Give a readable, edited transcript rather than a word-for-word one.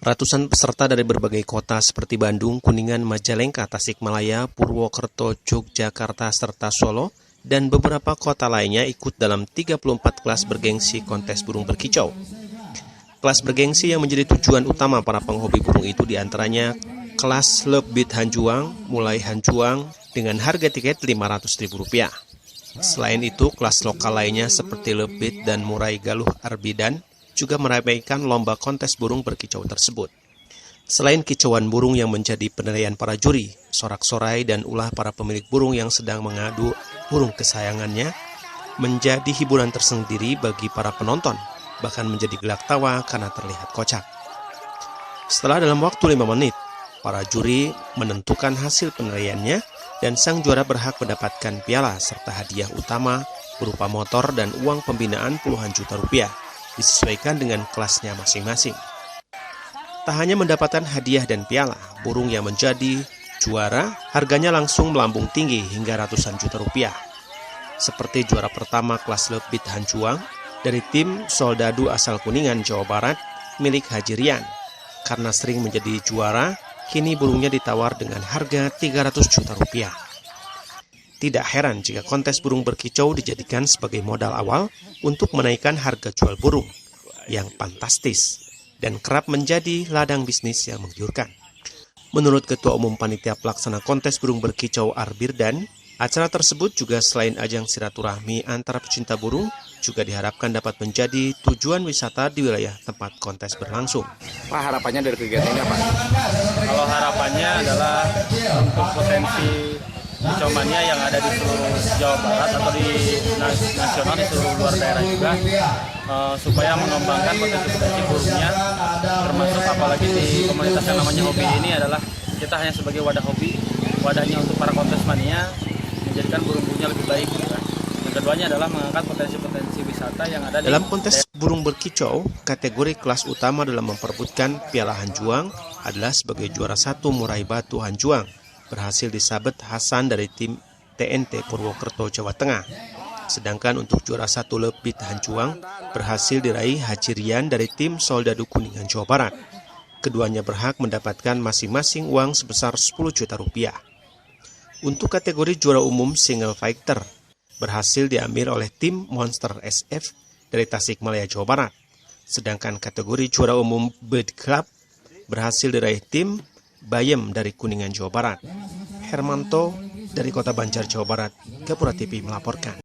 Ratusan peserta dari berbagai kota seperti Bandung, Kuningan, Majalengka, Tasikmalaya, Purwokerto, Yogyakarta, serta Solo, dan beberapa kota lainnya ikut dalam 34 kelas bergengsi kontes burung berkicau. Kelas bergengsi yang menjadi tujuan utama para penghobi burung itu diantaranya kelas Lebit Hanjuang, mulai Hanjuang dengan harga tiket Rp500.000. Selain itu, kelas lokal lainnya seperti Lebit dan Murai Galuh Arbidan juga meramaikan lomba kontes burung berkicau tersebut. Selain kicauan burung yang menjadi penilaian para juri, sorak-sorai dan ulah para pemilik burung yang sedang mengadu burung kesayangannya menjadi hiburan tersendiri bagi para penonton, bahkan menjadi gelak tawa karena terlihat kocak. Setelah dalam waktu 5 menit, para juri menentukan hasil penilaiannya dan sang juara berhak mendapatkan piala serta hadiah utama berupa motor dan uang pembinaan puluhan juta rupiah, disesuaikan dengan kelasnya masing-masing. Tak hanya mendapatkan hadiah dan piala, burung yang menjadi juara harganya langsung melambung tinggi hingga ratusan juta rupiah. Seperti juara pertama kelas Lebit Hanjuang dari tim Soldadu asal Kuningan, Jawa Barat, milik Haji Rian. Karena sering menjadi juara, kini burungnya ditawar dengan harga 300 juta rupiah. Tidak heran jika kontes burung berkicau dijadikan sebagai modal awal untuk menaikkan harga jual burung yang fantastis dan kerap menjadi ladang bisnis yang menggiurkan. Menurut Ketua Umum Panitia Pelaksana Kontes Burung Berkicau Arbirdan, acara tersebut juga selain ajang silaturahmi antara pecinta burung, juga diharapkan dapat menjadi tujuan wisata di wilayah tempat kontes berlangsung. Pak, harapannya dari kegiatan ini apa? Kalau harapannya adalah untuk potensi kicau mania yang ada di seluruh Jawa Barat atau di nasional, di seluruh luar daerah juga, supaya mengembangkan potensi burungnya, termasuk apalagi di komunitas yang namanya hobi ini adalah kita hanya sebagai wadah hobi, wadahnya untuk para kontes mania, menjadikan burung-burungnya lebih baik. Yang keduanya adalah mengangkat potensi-potensi wisata yang ada dalam kontes burung berkicau, kategori kelas utama dalam memperebutkan Piala Hanjuang adalah sebagai juara 1 Murai Batu Hanjuang, berhasil disabet Hasan dari tim TNT Purwokerto, Jawa Tengah. Sedangkan untuk juara 1 Lebit Hanjuang berhasil diraih Haji Rian dari tim Soldadu Kuningan, Jawa Barat. Keduanya berhak mendapatkan masing-masing uang sebesar 10 juta rupiah. Untuk kategori juara umum Single Fighter berhasil diambil oleh tim Monster SF dari Tasikmalaya, Jawa Barat. Sedangkan kategori juara umum Bird Club berhasil diraih tim Bayem dari Kuningan, Jawa Barat. Hermanto dari Kota Banjar, Jawa Barat, Gapura TV melaporkan.